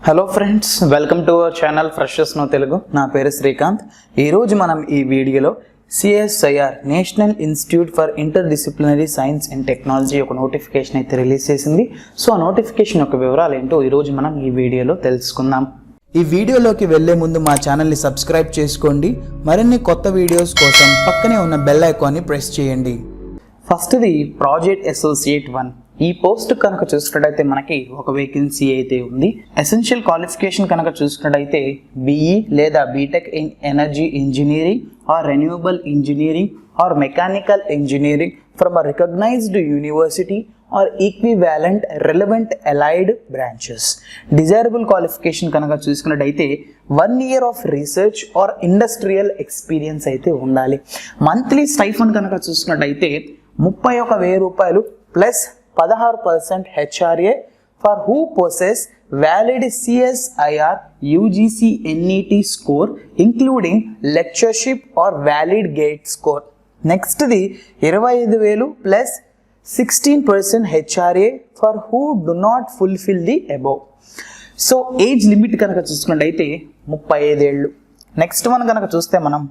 Hello friends, welcome to our channel Freshers Know Telugu. నా పేరు శ్రీకాంత్. ఈరోజు మనం ఈ వీడియోలో CSIR National Institute for Interdisciplinary Science and Technology ఒక నోటిఫికేషన్ అయితే రిలీజ్ చేసింది. సో ఆ నోటిఫికేషన్ యొక్క వివరాలు ఏంటో ఈరోజు మనం ఈ వీడియోలో తెలుసుకుందాం. ఈ వీడియోలోకి వెళ్లే ముందు మా ఛానల్ని సబ్స్క్రైబ్ చేసుకోండి. మరిన్ని కొత్త వీడియోస్ కోసం పక్కనే ఉన్న బెల్ ఐకాన్ని ప్రెస్ చేయండి. ఫస్ట్ది ప్రాజెక్ట్ అసోసియేట్ 1. ఈ పోస్ట్ కనుక చూసుకున్నట్టయితే మనకి ఒక వేకెన్సీ అయితే ఉంది. ఎసెన్షియల్ క్వాలిఫికేషన్ కనుక చూసుకున్నట్టయితే BE లేదా BTech in energy engineering or renewable engineering or mechanical engineering from a recognised university or equivalent relevant allied branches. Desirable qualification కనుక చూసుకున్నట్టయితే 1 year of research or industrial experience అయితే ఉండాలి. Monthly stipend కనుక చూసుకున్నట్టయితే 31,000 రూపాయలు plus 16% HRA for who possess valid CSIR UGC NET score including lectureship or valid GATE score. Next the 25,000 plus 16% HRA for who do not fulfill the above. So age limit కనుక చూసుకున్నట్టయితే 35 ఏళ్ళు. Next one కనుక చూస్తే మనం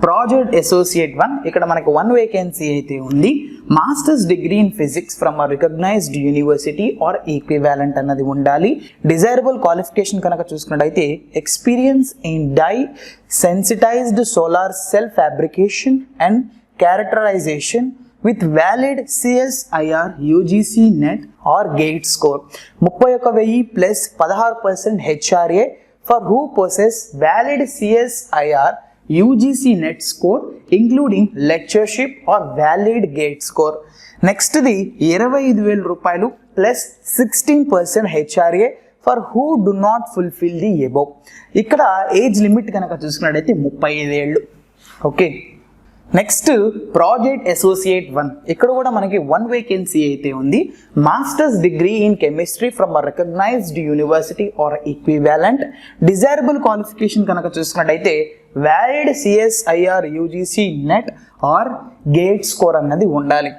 project associate 1. ఇక్కడ మనకి 1 vacancy అయితే ఉంది. Masters degree in physics from a recognised university or equivalent అన్నది ఉండాలి. డిజైరబుల్ క్వాలిఫికేషన్ కనుక చూసుకున్నట్టయితే experience in dye sensitised solar cell fabrication and characterisation with valid CSIR UGC net or gate score. 31,000 plus 16% HRA for who possess valid CSIR UGC net score including lectureship or valid gate score. Next the 25,000 రూపాయలు plus 16% HRA for who do not fulfill the above. ఇక్కడ age limit కనుక చూసుకున్నట్టయితే 35 ఏళ్ళు. Okay, next project associate 1. ఇక్కడ కూడా మనకి 1 vacancy అయితే ఉంది. Masters degree in chemistry from a recognised university or equivalent. Desirable qualification కనుక చూసుకున్నట్టయితే valid CSIR UGC net or gate score అన్నది ఉండాలి.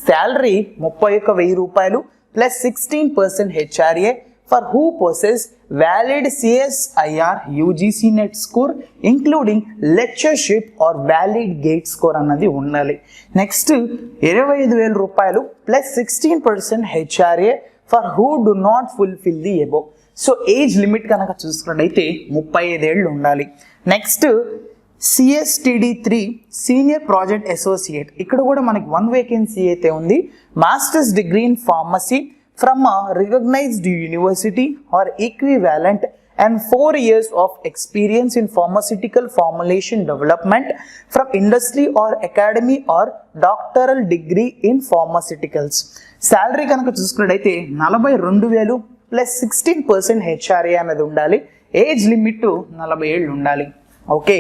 శాలరీ 31,000 రూపాయలు plus 16% HRA for who possess valid CSIR UGC net score including lectureship or valid gate score అన్నది ఉండాలి. Next 25,000 రూపాయలు plus 16% HRA for who do not fulfill the above. So age limit కనుక చూసుకున్నట్టయితే 35 ఏళ్ళు ఉండాలి. Next CSTD 3 senior project associate. ఇక్కడ కూడా మనకి 1 వేకెన్సీ అయితే ఉంది. Masters degree in pharmacy from a recognized university or equivalent and 4 years of experience in pharmaceutical formulation development from industry or academy or doctoral degree in pharmaceuticals. Salary కనుక చూసుకున్నట్టయితే 42,000 plus 16% HRA అనేది ఉండాలి. Age limit 40 ఏళ్ళు ఉండాలి. Okay,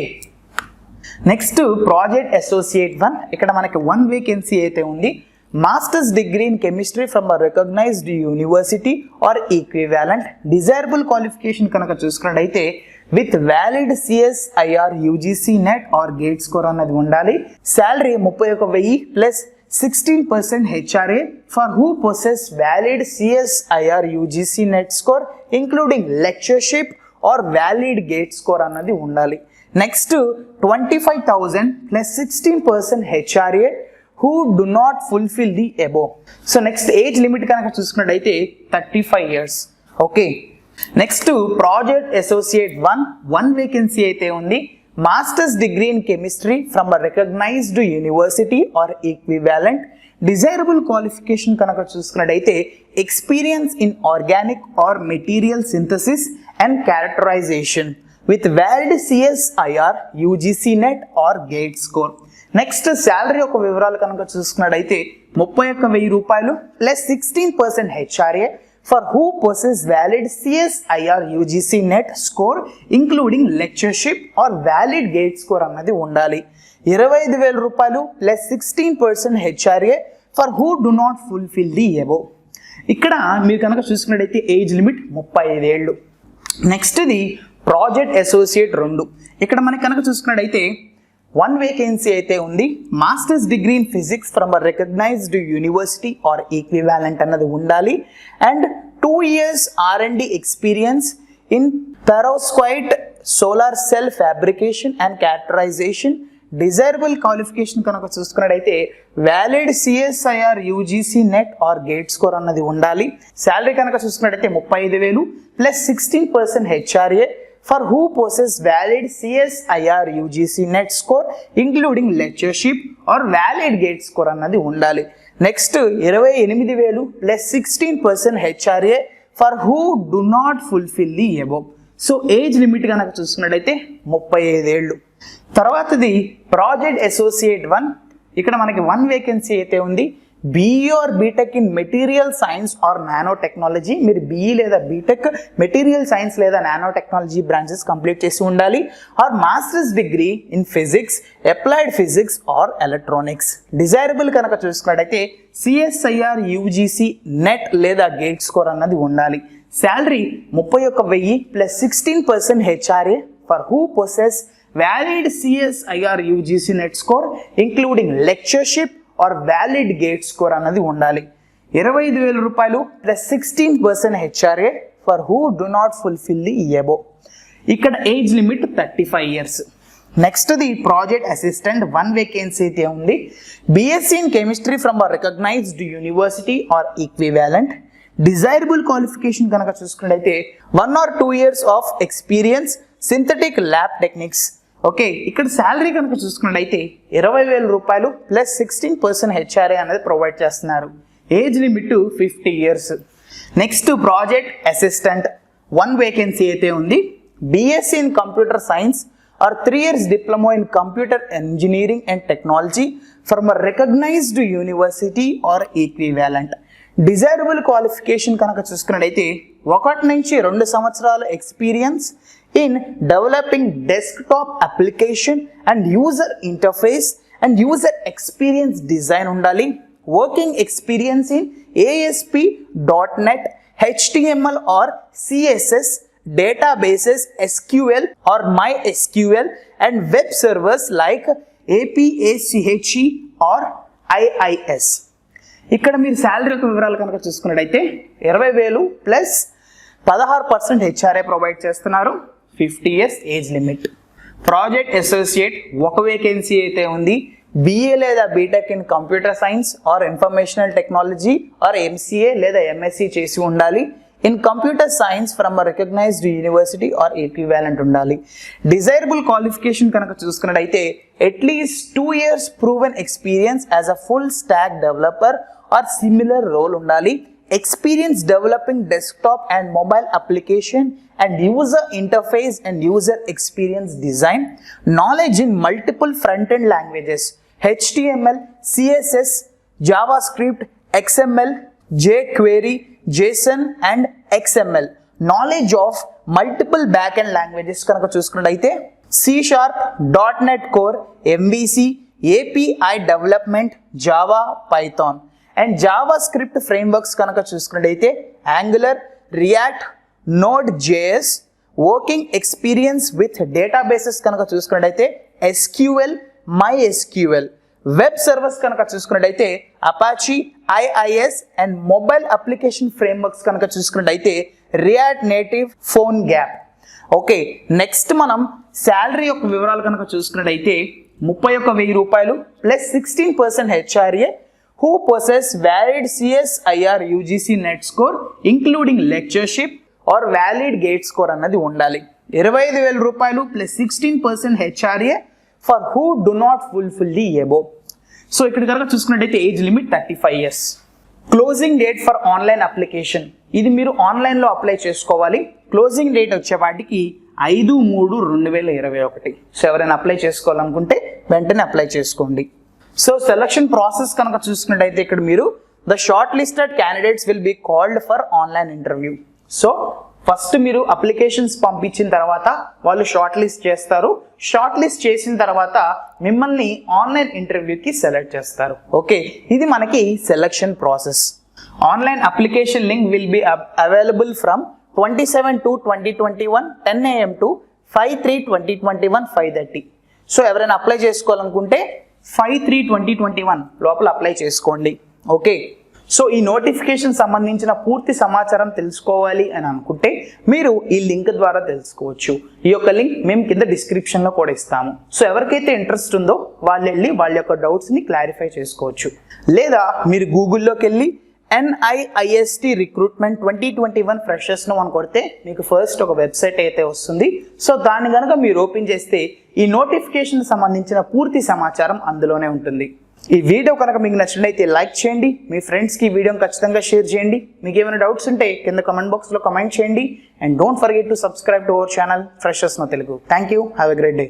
next project associate 1. ఇక్కడ మనకి 1 vacancy అయితే ఉంది. Masters degree in chemistry from a recognised university or equivalent. Desirable qualification కనుక చూసుకున్నట్టయితే with valid CSIR UGC net or gate score అన్నది ఉండాలి. Salary 31,000 plus 16% HRA for who possess valid CSIR UGC NET score including lectureship or valid GATE score అన్నది ఉండాలి. Next 25,000 plus 16% HRA who do not fulfill the above. So next age limit కనుక చూసుకున్నట్టయితే 35 years. Okay, next project associate 1 vacancy అయితే ఉంది. Masters degree in chemistry from a recognised university or equivalent. Desirable qualification కనుక చూసుకున్నట్టయితే experience in organic or material synthesis and characterisation with valid CSIR UGC net or gate score. Next salary యొక్క వివరాలు కనుక చూసుకున్నట్టయితే 31,000 రూపాయలు plus 16% HRA for who possess valid CSIR UGC NET score including lectureship or valid GATE score అన్నది ఉండాలి. 25,000 రూపాయలు plus 16% HRA for who do not fulfil the above. ఇక్కడ మీరు కనుక చూసుకున్నట్టయితే ఏజ్ లిమిట్ 35 ఏళ్ళు. నెక్స్ట్ ఇది ప్రాజెక్ట్ అసోసియేట్ 2. ఇక్కడ మనకి కనుక చూసుకున్నట్టయితే వన్ వేకెన్సీ అయితే ఉంది. Masters degree in physics from a recognised university or equivalent అన్నది ఉండాలి. And 2 years R&D experience in perovskite solar cell fabrication and characterisation. Desirable qualification కనుక చూసుకున్నట్టయితే valid CSIR UGC net or gate score అన్నది ఉండాలి. Salary కనుక చూసుకున్నట్టయితే 35,000 plus 16% HRA for who possess valid CSIR UGC net score including lectureship or valid gate score అన్నది ఉండాలి. Next 28,000 plus 16% HRA for who do not fulfill the above. So age limit కనుక చూసుకున్నట్టయితే 35 ఏళ్ళు. తర్వాతది ప్రాజెక్ట్ అసోసియేట్ 1. ఇక్కడ మనకి 1 vacancy అయితే ఉంది. BE or BTech in material science or nanotechnology. మీరు బీఈ లేదా బీటెక్ మెటీరియల్ సైన్స్ లేదా నానో టెక్నాలజీ బ్రాంచెస్ కంప్లీట్ చేసి ఉండాలి. Or masters degree in physics, applied physics or electronics. Desirable కనుక చూసుకున్నట్టయితే సిఎస్ఐఆర్ యూజీసీ నెట్ లేదా గేట్ స్కోర్ అన్నది ఉండాలి. Salary 31,000 plus 16% HRA for who possess valid CSIR UGC NET score including lectureship or valid GATE score అన్నది ఉండాలి. 25,000 రూపాయలు plus 16% HRA for who do not fulfil the above. ఇక్కడ age limit 35 years. Next the project assistant 1 vacancy అయితే ఉంది. BSc in chemistry from a recognised university or equivalent. Desirable qualification కనుక చూసుకున్నట్టయితే 1 or 2 years of experience synthetic lab techniques. Okay, ఇక్కడ salary కనుక చూసుకున్నట్టయితే 20,000 రూపాయలు plus 16% HRA అనేది ప్రొవైడ్ చేస్తున్నారు. Age limit 50 years. Next project assistant 1 vacancy అయితే ఉంది. BSc in computer science or 3 years diploma in computer engineering and technology from a recognised university or equivalent. Desirable qualification కనుక చూసుకున్నట్టయితే 1 నుంచి 2 సంవత్సరాల experience in developing desktop application and user interface and user experience design ఉండాలి. Working experience in ASP.NET, HTML or CSS, databases, SQL or MySQL and web servers like APACHE or IIS. ఇక్కడ మీరు salary యొక్క వివరాలు కనుక చూసుకున్నట్టయితే 20,000 plus 16% HRA provide చేస్తున్నారు. 50 years age limit. Project associate 1 vacancy అయితే ఉంది. బీఏ లేదా BTech in computer science or informational technology or MCA లేదా ఎంఎస్సీ చేసి ఉండాలి. In computer science from a recognised university or equivalent ఉండాలి. డిజైరబుల్ క్వాలిఫికేషన్ కనుక చూసుకున్నట్టయితే at least 2 years proven experience as a full stack developer or similar role ఉండాలి. Experience developing desktop and mobile application and user interface and user experience design. Knowledge in multiple front-end languages, HTML, CSS, JavaScript, XML, jQuery, JSON and XML. Knowledge of multiple back-end languages కనుక చూసుకున్నట్టయితే C#, .NET Core, MVC, API development, Java, Python. And Java script frameworks కనుక చూసుకున్నట్టయితే angular, react, node JS. Working experience with databases కనుక చూసుకున్నట్టయితే SQL, MySQL. Web servers కనుక చూసుకున్నట్టయితే Apache, IIS and mobile application frameworks కనుక చూసుకున్నట్టయితే react native, phone gap. Okay, next మనం salary యొక్క వివరాలు కనుక చూసుకున్నట్టయితే 31,000 రూపాయలు plus 16% HRA who possess valid CSIR UGC net score including lectureship or valid gate score అన్నది ఉండాలి. 25,000 రూపాయలు plus 16% HRA for who do not fulfil the above. So ఇక్కడ కనుక చూసుకున్నట్టయితే age limit 35 years. Closing date for online application. ఇది మీరు ఆన్లైన్లో apply చేసుకోవాలి. క్లోజింగ్ డేట్ వచ్చేవాటికి 5/3/2021. సో ఎవరైనా అప్లై చేసుకోవాలనుకుంటే వెంటనే అప్లై చేసుకోండి. సో సెలక్షన్ ప్రాసెస్ కనుక చూసుకున్నట్టయితే ఇక్కడ మీరు the short listed candidates will be called for online interview. So first మీరు అప్లికేషన్స్ పంపించిన తర్వాత వాళ్ళు షార్ట్ లిస్ట్ చేస్తారు. షార్ట్ లిస్ట్ చేసిన తర్వాత మిమ్మల్ని ఆన్లైన్ ఇంటర్వ్యూకి సెలెక్ట్ చేస్తారు. ఓకే, ఇది మనకి selection process. Online application link will be available from 27/2/2021 10 AM to 5/3/2021 5:30. So ఎవరైనా అప్లై చేసుకోవాలనుకుంటే 5/3/2021 లోపల అప్లై చేసుకోండి. ఓకే, సో ఈ నోటిఫికేషన్ సంబంధించిన పూర్తి సమాచారం తెలుసుకోవాలి అని అనుకుంటే మీరు ఈ లింక్ ద్వారా తెలుసుకోవచ్చు. ఈ యొక్క లింక్ మేము కింద డిస్క్రిప్షన్లో కూడా ఇస్తాము. సో ఎవరికైతే ఇంట్రెస్ట్ ఉందో వాళ్ళు వెళ్ళి వాళ్ళ యొక్క డౌట్స్ని క్లారిఫై చేసుకోవచ్చు. లేదా మీరు గూగుల్లోకి వెళ్ళి NIIST రిక్రూట్మెంట్ 2021 ఫ్రెషర్స్ను అని కొడితే మీకు ఫస్ట్ ఒక వెబ్సైట్ అయితే వస్తుంది. సో దాన్ని కనుక మీరు ఓపెన్ చేస్తే ఈ నోటిఫికేషన్ సంబంధించిన పూర్తి సమాచారం అందులోనే ఉంటుంది. ఈ వీడియో కనుక మీకు నచ్చినట్లయితే లైక్ చేయండి, మీ ఫ్రెండ్స్కి ఈ వీడియోని ఖచ్చితంగా షేర్ చేయండి. మీకు ఏమైనా డౌట్స్ ఉంటే కింద కమెంట్ బాక్స్లో కమెంట్ చేయండి. And don't forget to subscribe to our channel Freshers Know Telugu. Thank you, have a great day.